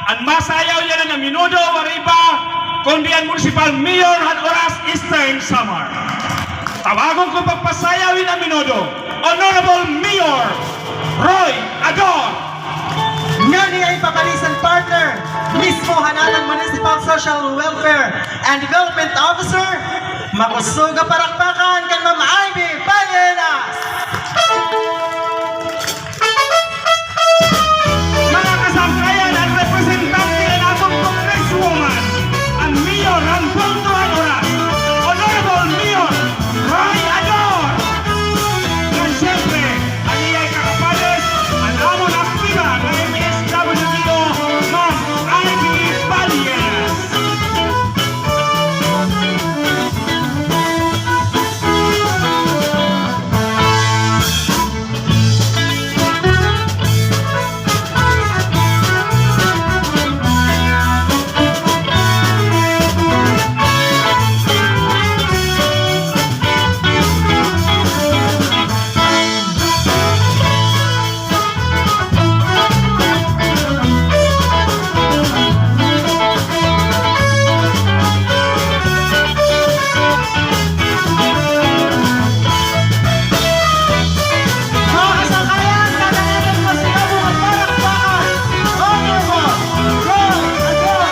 Ang masayaw yan na minudo wariba kundi ang municipal mayor han oras Eastern Samar. Tawagon ko pagpasayawin ang minudo, Honorable Mayor Roy Ador. Nga niya ay papalisan partner, mismo hananang Municipal Social Welfare and Development Officer, makusuga parakpakan kan Ma'am Ivy Ballenas. Mga kasangkayan at representante ng atong congresswoman, ang mayor ng Punto ang oras, Honorable Mayor Roy Ador. At siyempre, ang iyay kakapalis, ang amon aktiba ng MSWDO, Ma'am Ivy Ballenas. Mga kasangkayan, nananagan mo sila mga parakpakan, Honorable Roy Ador.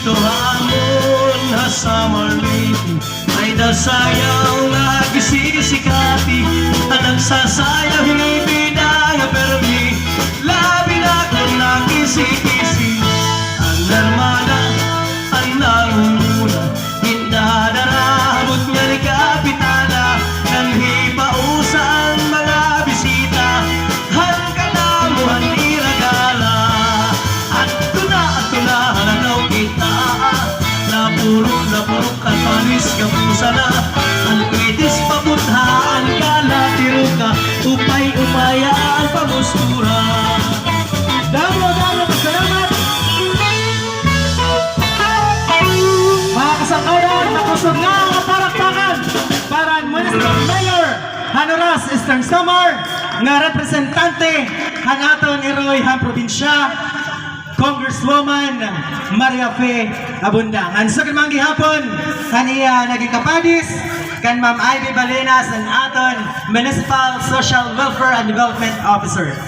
Ito hamon na summer lady ay dasayaw na gisisikati at nagsasayaw hindi bidang permi labi na kung nakisi-kisi ang narmana ang nangunguna hindadarabot nga ni kapitana nang hipausa ang mga bisita hangkalamuhan iragala at tuna hanagaw kita napurok at panis ka pusala ang kritis pabuthaan ka natiro ka upay-upaya ang pamustura. Damo, salamat! Mga kasangkayan, nakusog nga ang parakpakan para ang Municipal Mayor Hanoras Eastern Samar nga representante hanaton iroy han probinsya Congresswoman Maria Fe Abundang. Ang sa kanang gihapon kaniya naging kapadis kan Ma'am Ivy Ballenas ang aton Municipal Social Welfare and Development Officer.